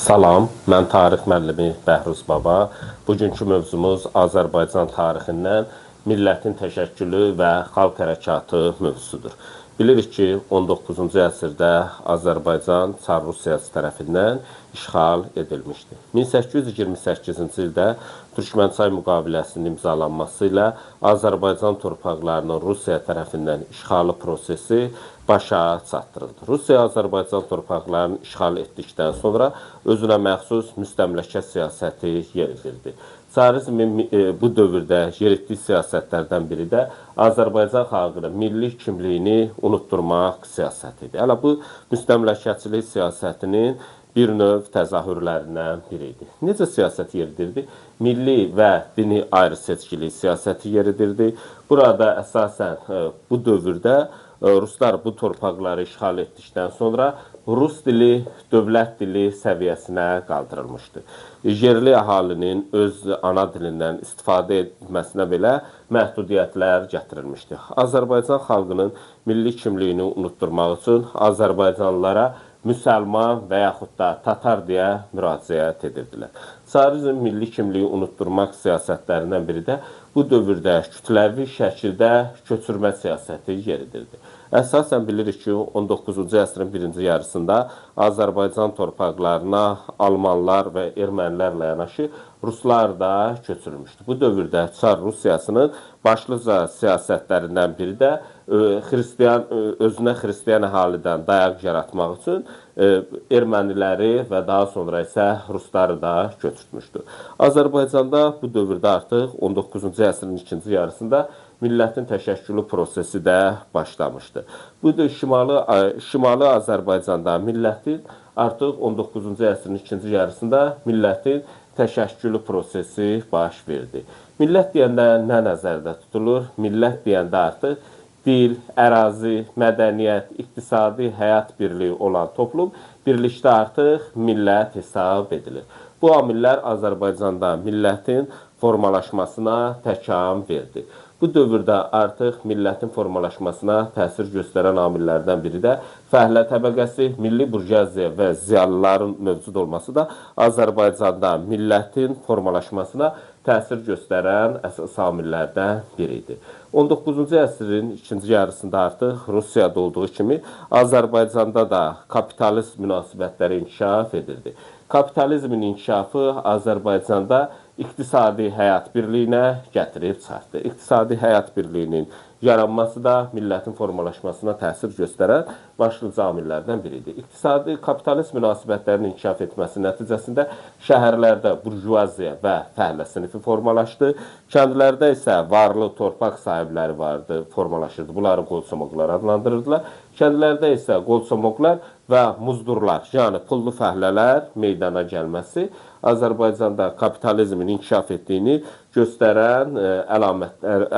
Salam, mən tarix müəllimi Bəhruz Baba. Bugünkü mövzumuz Azərbaycan tarixindən millətin təşəkkülü və xalq hərəkatı mövzusudur. Bilirik ki, 19-cu əsrdə Azərbaycan Çar Rusiyası tərəfindən işğal edilmişdi. 1828-ci ildə Türkmənçay müqaviləsinin imzalanması ilə Azərbaycan torpaqlarının Rusiya tərəfindən işğalı prosesi başa çatdırıldı. Rusiya Azərbaycan torpaqlarını işğal etdikdən sonra özünə məxsus müstəmləkə siyasəti yeridirdi. Çarizmin bu dövrdə yeritdiyi siyasətlərdən biri də Azərbaycan xalqının milli kimliyini unutturmaq siyasətidir. Hələ bu müstəmləkəçilik siyasətinin bir növ təzahürlərindən biri idi. Necə siyasət yeridirdi? Milli və dini ayrı-seçkilik siyasəti yeridirdi. Burada əsasən bu dövrdə Ruslar bu torpaqları işğal etdikdən sonra Rus dili dövlət dili səviyyəsinə qaldırılmışdı. Yerli əhalinin öz ana dilindən istifadə etməsinə belə məhdudiyyətlər gətirilmişdi. Azərbaycan xalqının milli kimliyini unutturmaq üçün Azərbaycanlılara müsəlman və yaxud da tatar deyə müraciət edirdilər. Çarizm milli kimliyi unutturmaq siyasətlərindən biri də bu dövrdə kütləvi şəkildə köçürmə siyasəti yeridirdi. Əsasən bilirik ki, 19-cu əsrin birinci yarısında Azərbaycan torpaqlarına almanlar və ermənilərlə yanaşı Ruslar da köçürülmüşdü. Bu dövrdə Çar Rusiyasının başlıca siyasətlərindən biri də özünə xristiyan əhalidən dayaq yaratmaq üçün erməniləri və daha sonra isə Rusları da köçürtmüşdü. Azərbaycanda bu dövrdə artıq 19-cu əsrin ikinci yarısında millətin təşəkkülü prosesi də başlamışdı. Bu da Şimali Azərbaycanda millətin artıq 19-cu əsrin ikinci yarısında millətin təşəkkülü prosesi baş verdi. Millət deyəndə nə nəzərdə tutulur? Millət deyəndə artıq dil, ərazi, mədəniyyət, iqtisadi həyat birliyi olan toplum birlikdə artıq millət hesab edilir. Bu amillər Azərbaycanda millətin formalaşmasına təkan verdi. Bu dövrdə artıq millətin formalaşmasına təsir göstərən amillərdən biri də fəhlə təbəqəsi, milli burjuaziya və ziyalıların mövcud olması da Azərbaycanda millətin formalaşmasına təsir göstərən əsas amillərdən biri idi. 19-cu əsrin ikinci yarısında artıq Rusiyada olduğu kimi Azərbaycanda da kapitalist münasibətləri inkişaf edirdi. Kapitalizmin inkişafı Azərbaycanda iqtisadi həyat birliyinə gətirib çıxartdı. İqtisadi həyat birliyinin yaranması da millətin formalaşmasına təsir göstərən başlıca amillərdən biridir. İqtisadi kapitalist münasibətlərin inkişaf etməsi nəticəsində şəhərlərdə burjuaziya və fəhlə sinifi formalaşdı. Kəndlərdə isə varlı torpaq sahibləri vardı, formalaşırdı. Bunları qolçomoqlar adlandırırdılar. Kəndlərdə isə qolçomoqlar və muzdurlar, yəni pullu fəhlələr meydana gəlməsi Azərbaycanda kapitalizmin inkişaf etdiyini göstərən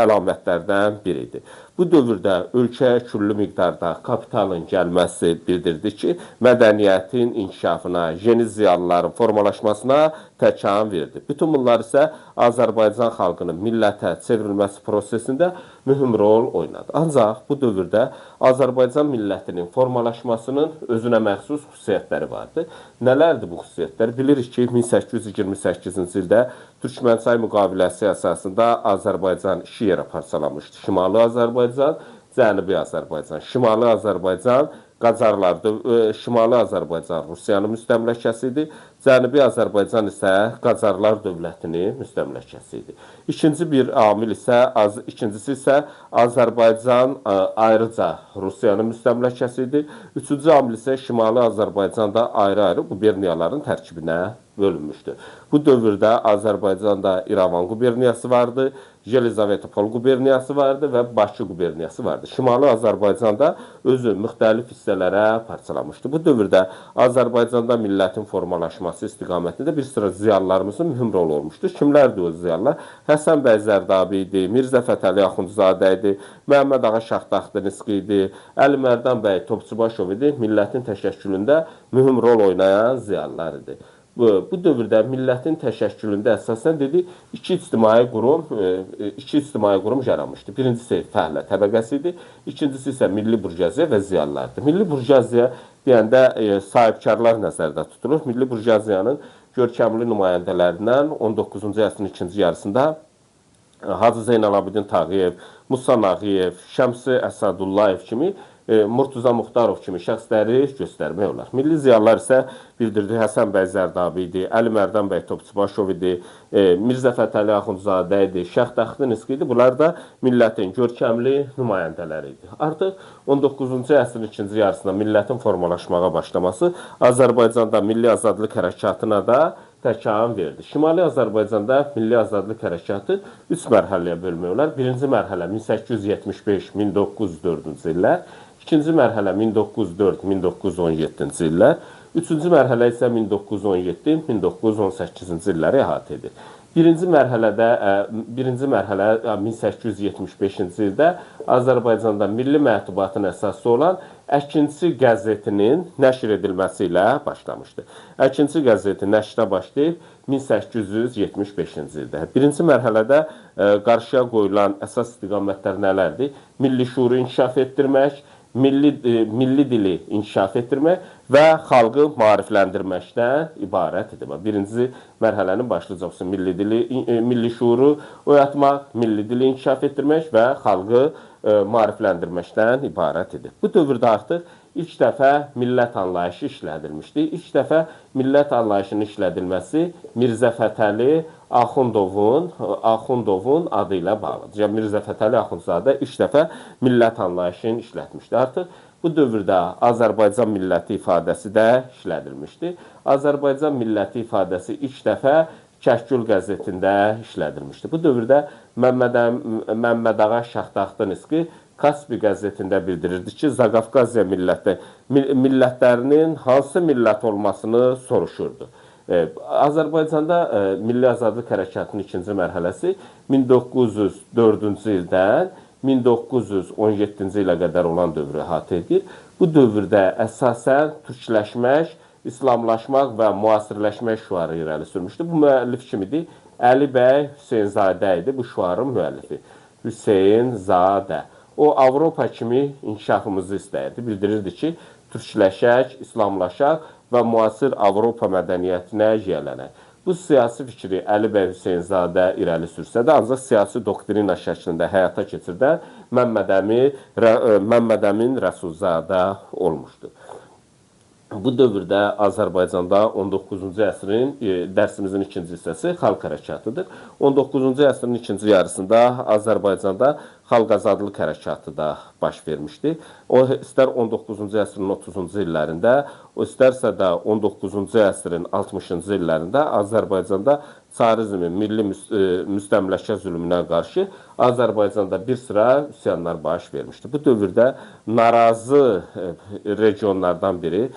əlamətlərdən biridir. Bu dövrdə ölkəyə küllü miqdarda kapitalın gəlməsi bildirdi ki, mədəniyyətin inkişafına, yeni ziyalıların formalaşmasına təkan verdi. Bütün bunlar isə Azərbaycan xalqının millətə çevrilməsi prosesində mühüm rol oynadı. Ancaq bu dövrdə Azərbaycan millətinin formalaşmasının özünə məxsus xüsusiyyətləri vardı. Nələrdir bu xüsusiyyətlər? Bilirik ki, 1828-ci ildə Türkmənçay müqaviləsi əsasında Azərbaycan iki yerə parçalanmışdı. Şimali Azərbaycan, Cənubi Azərbaycan. Şimali Azərbaycan Qacarlardır. Şimali Azərbaycan Rusiyanın müstəmləkəsi idi. Cənubi Azərbaycan isə Qacarlar dövlətinin müstəmləkəsi idi. İkincisi isə Azərbaycan ayrıca Rusiyanın müstəmləkəsi idi. Üçüncü amil isə Şimali Azərbaycanda ayrı-ayrı quberniyaların tərkibinə bölünmüşdü. Bu dövrdə Azərbaycanda İrəvan quberniyası vardı, Yelizavetpol quberniyası vardı və Bakı quberniyası vardı. Şimali Azərbaycanda özü müxtəlif hissələrə parçalanmışdı. Bu dövrdə Azərbaycanda millətin formalaşması istiqamətində bir sıra ziyalılarımızın mühüm rolu olmuşdur. Kimlərdir o ziyalılar? Həsən bəy Zərdabi idi, Mirzə Fətəli Axundzadə idi, Məhəmməd ağa Şahtaxtınski idi, Əli Mərdan bəy Topçubaşov idi. Millətin təşəkkülündə mühüm rol oynayan ziyalılar idi. Bu dövrdə millətin təşəkkülündə əsasən iki ictimai qurum yaranmışdı. Birincisi fəhlə təbəqəsi idi, ikincisi isə milli burjuaziya və ziyalılardır. Milli burjuaziya deyəndə sahibkarlar nəzərdə tutulur. Milli burjuaziyanın görkəmli nümayəndələrindən 19-cu əsrin ikinci yarısında Hacı Zeynalabdin Tağıyev, Musa Nağıyev, Şəmsi Əsədullayev kimi, Murtuza Muxtarov kimi şəxsləri göstərmək olar. Milli ziyalılar isə bildirdi Həsən bəy Zərdabi idi, Əli Mərdan bəy Topçubaşov idi, Mirzə Fətəli Axundzadə idi, Şəxtəxti Niski idi. Bunlar da millətin görkəmli nümayəndələri idi. Artıq 19-cu əsrin ikinci yarısında millətin formalaşmağa başlaması Azərbaycanda milli azadlıq hərəkatına da təkan verdi. Şimali Azərbaycanda milli azadlıq hərəkatı 3 mərhələyə bölmək olar. Birinci mərhələ 1875-1904-cü illər, ikinci mərhələ 1904-1917-ci illər, üçüncü mərhələ isə 1917-1918-ci illəri əhatə edir. Birinci mərhələ 1875-ci ildə Azərbaycanda milli mətbuatın əsası olan Əkinçi qəzetinin nəşr edilməsi ilə başlamışdı. Əkinçi qəzeti nəşrə başlayıb 1875-ci ildə. Birinci mərhələdə qarşıya qoyulan əsas istiqamətlər nələrdir? Milli şüuru inkişaf etdirmək, milli dili inkişaf etdirmək və xalqı maarifləndirməkdən ibarət edir. Birinci mərhələnin başlıcası milli şüuru oyatmaq, milli dili inkişaf etdirmək və xalqı maarifləndirməkdən ibarət edir. Bu dövrdə artıq ilk dəfə millət anlayışı işlədilmişdi. İlk dəfə millət anlayışının işlədilməsi Mirzə Fətəli Axundovun adı ilə bağlıdır. Yəni, Mirzə Fətəli Axundzadə ilk dəfə millət anlayışını işlətmişdi. Artıq bu dövrdə Azərbaycan milləti ifadəsi də işlədilmişdi. Azərbaycan milləti ifadəsi ilk dəfə Kəhkül qəzetində işlədilmişdi. Bu dövrdə Məmməd Ağa Şəxtəxti Niski Kaspi qəzetində bildirirdi ki, Zaqafqaziya millətlərinin hansı millət olmasını soruşurdu. Azərbaycanda milli azadlıq hərəkatının ikinci mərhələsi 1904-cü ildən 1917-ci ilə qədər olan dövrü əhatə edir. Bu dövrdə əsasən türkləşmək, İslamlaşmaq və müasirləşmək şüarı irəli sürmüşdü. Bu müəllif kimidir? Əli bəy Hüseynzadə idi bu şüarın müəllifi. Hüseynzadə. O, Avropa kimi inkişafımızı istəyirdi. Bildirirdi ki, türkləşək, İslamlaşaq və müasir Avropa mədəniyyətinə yiyələnək. Bu siyasi fikri Əli bəy Hüseynzadə irəli sürsə də, ancaq siyasi doktrina şəklində həyata keçirdən Məmməd Əmin Rəsulzadə olmuşdur. Bu dövrdə Azərbaycanda 19-cu əsrin dərsimizin ikinci hissəsi xalq hərəkatıdır. 19-cu əsrin ikinci yarısında Azərbaycanda xalq azadlıq hərəkatı da baş vermişdi. O, istər 19-cu əsrin 30-cu illərində, o istərsə də 19-cu əsrin 60-cı illərində Azərbaycanda Çarizmin milli müstəmləkə zülmünə qarşı Azərbaycanda bir sıra üsyanlar baş vermişdi. Bu dövrdə narazı regionlardan biri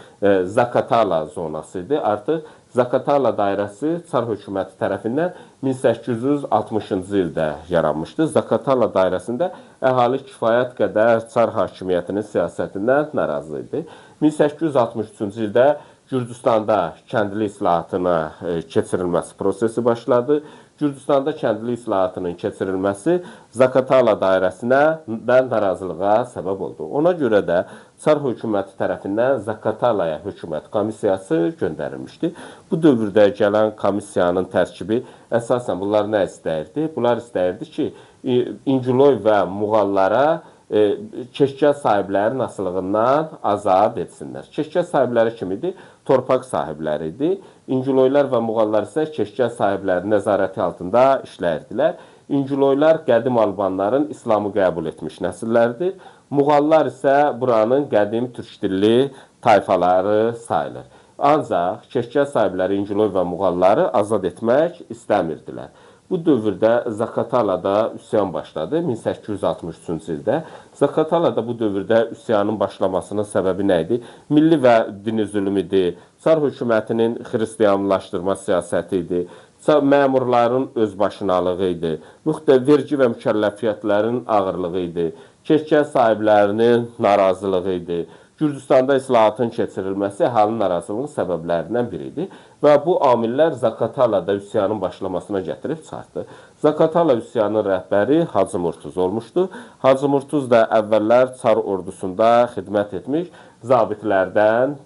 Zakatala zonası idi. Artıq Zakatala dairəsi Çar hökuməti tərəfindən 1860-cı ildə yaranmışdı. Zakatala dairəsində əhali kifayət qədər Çar hakimiyyətinin siyasətindən narazı idi. 1863-cü ildə Gürcüstanda kəndli islahatına keçirilməsi prosesi başladı. Gürcüstanda kəndli islahatının keçirilməsi Zakatala dairəsindən narazılığa səbəb oldu. Ona görə də Çar hökuməti tərəfindən Zakatalaya hökumət komissiyası göndərilmişdi. Bu dövrdə gələn komissiyanın tərkibi əsasən bunlar nə istəyirdi? Bunlar istəyirdi ki, İngiloy və Muğallara keşkə sahiblərinin asılılığından azad etsinlər. Keşkə sahibləri kim idi? Torpaq sahibləri idi. İngiloylar və Muğallar isə keşkə sahiblərinin nəzarəti altında işləyirdilər. İngiloylar qədim Albanların İslamı qəbul etmiş nəsillərdir. Muğallar isə buranın qədim türk dilli tayfaları sayılır. Ancaq keşkə sahibləri İngiloy və Muğalları azad etmək istəmirdilər. Bu dövrdə Zakatalada üsyan başladı 1863-cü ildə. Zakatalada bu dövrdə üsyanın başlamasının səbəbi nə idi? Milli və dini zülm idi, Çar hökumətinin xristiyanlaşdırma siyasəti idi, məmurların özbaşınalığı idi, vergi və mükəlləfiyyətlərin ağırlığı idi, keşkə sahiblərinin narazılığı idi, Gürcüstanda islahatın keçirilməsi əhalinin narazılığının səbəblərindən biridir və bu amillər Zaqatalada üsyanın başlamasına gətirib çıxartdı. Zaqatala üsyanının rəhbəri Hacı Murtuz olmuşdu. Hacı Murtuz da əvvəllər Çar ordusunda xidmət etmiş zabitlərdən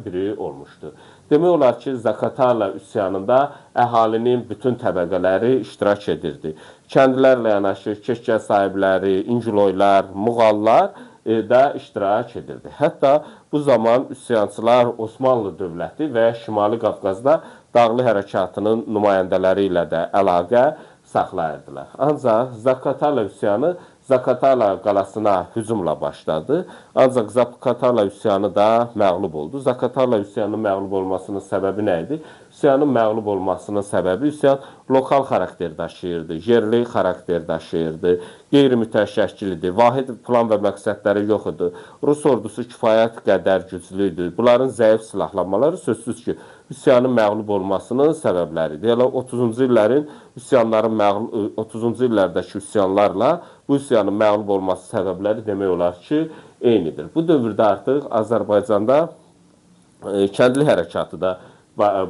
biri olmuşdu. Demək olar ki, Zaqatala üsyanında əhalinin bütün təbəqələri iştirak edirdi. Kəndlərlə yanaşı Keşkə sahibləri, İngiloylar, Muğallar da iştirak edirdi. Hətta bu zaman üsyançılar Osmanlı dövləti və Şimali Qafqazda dağlı hərəkatının nümayəndələri ilə də əlaqə saxlayırdılar. Ancaq Zaqatala üsyanı Zaqatala qalasına hücumla başladı. Ancaq Zaqatala üsyanı da məğlub oldu. Zaqatala üsyanının məğlub olmasının səbəbi nə idi? Üsyanın məğlub olmasının səbəbi üsyan lokal xarakter daşıyırdı, yerli xarakter daşıyırdı, qeyri-mütəşəkkil idi, vahid plan və məqsədləri yox idi. Rus ordusu kifayət qədər güclü idi. Bunların zəif silahlanmaları sözsüz ki, üsyanın məğlub olmasının səbəbləridir. Yəni 30-cu illərdəki üsyanlarla bu üsyanın məğlub olması səbəbləri demək olar ki, eynidir. Bu dövrdə artıq Azərbaycanda kəndli hərəkatı da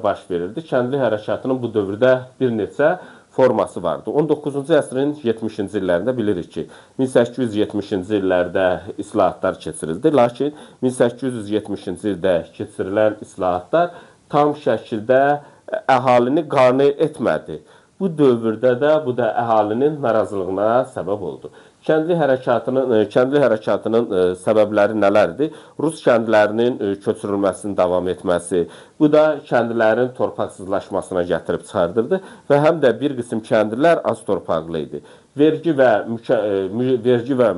baş verirdi. Kəndli hərəkatının bu dövrdə bir neçə forması vardı. 19-cu əsrin 70-ci illərində bilirik ki, 1870-ci illərdə islahatlar keçirildi. Lakin 1870-ci ildə keçirilən islahatlar tam şəkildə əhalini qane etmədi. Bu dövrdə də bu da əhalinin narazılığına səbəb oldu. Kəndli hərəkatının səbəbləri nələrdir? Rus kəndlərinin köçürülməsinin davam etməsi, bu da kəndlilərin torpaqsızlaşmasına gətirib çıxardırdı və həm də bir qism kəndlilər az torpaqlı idi. Vergi və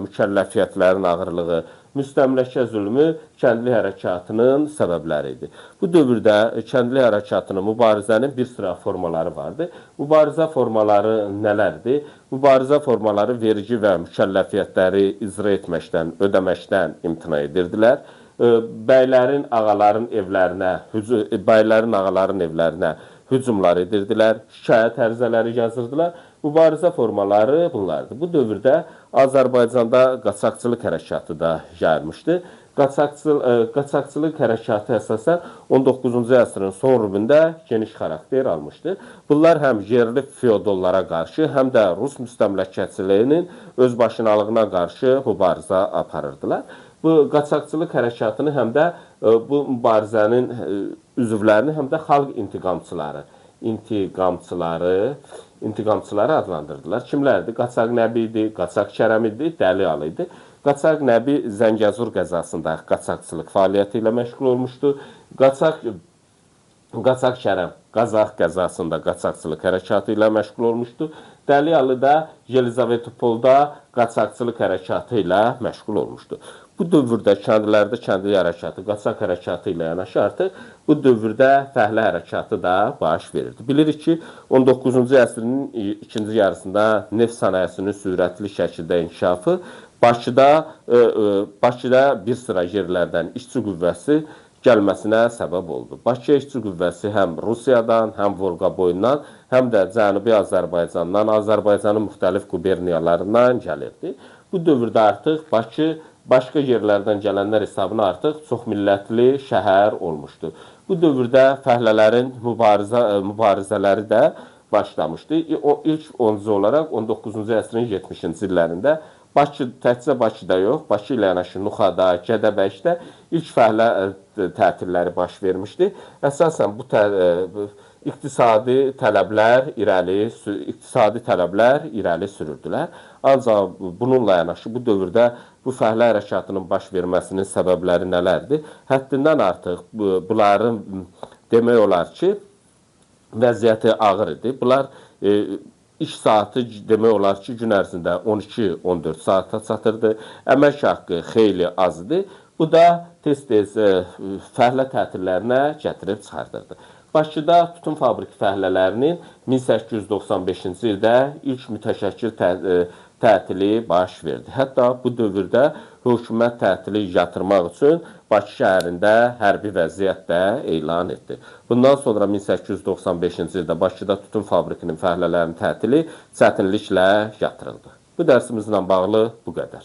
mükəlləfiyyətlərin ağırlığı, müstəmləkə zülmü kəndli hərəkatının səbəbləri idi. Bu dövrdə kəndli hərəkatının, mübarizənin bir sıra formaları vardı. Mübarizə formaları nələrdir? Mübarizə formaları vergi və mükəlləfiyyətləri icra etməkdən, ödəməkdən imtina edirdilər. Bəylərin, ağaların evlərinə hücumlar edirdilər, şikayət ərizələri yazırdılar. Mübarizə formaları bunlardır. Bu dövrdə Azərbaycanda qaçaqçılıq hərəkatı da yayılmışdı. Qaçaqçılıq hərəkatı əsasən 19-cu əsrin son rübündə geniş xarakter almışdı. Bunlar həm yerli feodallara qarşı, həm də Rus müstəmləkəçiliyinin özbaşınalığına qarşı mübarizə aparırdılar. Bu qaçaqçılıq hərəkatını həm də bu mübarizənin üzvlərini həm də xalq intiqamçıları adlandırdılar. Kimlərdir? Qaçaq Nəbi idi, Qaçaq Kərəm idi, Dəli Alı idi. Qaçaq Nəbi Zəngəzur qəzasında qaçaqçılıq fəaliyyəti ilə məşğul olmuşdu. Qaçaq Kərəm Qazax qəzasında qaçaqçılıq hərəkatı ilə məşğul olmuşdu. Dəli Alı da Yelizavetpolda qaçaqçılıq hərəkatı ilə məşğul olmuşdu. Bu dövrdə kəndlərdə kəndli hərəkatı, qaçaq hərəkatı ilə yanaşı artıq bu dövrdə fəhlə hərəkatı da baş verirdi. Bilirik ki, 19-cu əsrin ikinci yarısında neft sənayesinin sürətli şəkildə inkişafı Bakıda bir sıra yerlərdən işçi qüvvəsi gəlməsinə səbəb oldu. Bakıya işçi qüvvəsi həm Rusiyadan, həm Volqa boyundan, həm də Cənubi Azərbaycandan, Azərbaycanın müxtəlif quberniyalarından gəlirdi. Bu dövrdə artıq Bakı başqa yerlərdən gələnlər hesabına artıq çoxmillətli şəhər olmuşdu. Bu dövrdə fəhlələrin mübarizələri də başlamışdı. İlk oncu olaraq 19-cu əsrin 70-ci illərində təkcə Bakıda yox, Bakı ilə yanaşı Nuxada, Gədəbəkdə ilk fəhlə tətilləri baş vermişdi. Əsasən bu iqtisadi tələblər irəli sürürdülər. Ancaq bununla yanaşı bu dövrdə bu fəhlə hərəkatının baş verməsinin səbəbləri nələrdir? Həddindən artıq bunların demək olar ki, vəziyyəti ağır idi. Bunlar iş saatı demək olar ki, gün ərzində 12-14 saata çatırdı. Əmək haqqı xeyli az idi. Bu da tez-tez fəhlə tətillərinə gətirib çıxardırdı. Bakıda tütün fabriki fəhlələrinin 1895-ci ildə ilk mütəşəkkil tətili baş verdi. Hətta bu dövrdə hökumət tətili yatırmaq üçün Bakı şəhərində hərbi vəziyyət də elan etdi. Bundan sonra 1895-ci ildə Bakıda tütün fabrikinin fəhlələrinin tətili çətinliklə yatırıldı. Bu dərsimizlə bağlı bu qədər.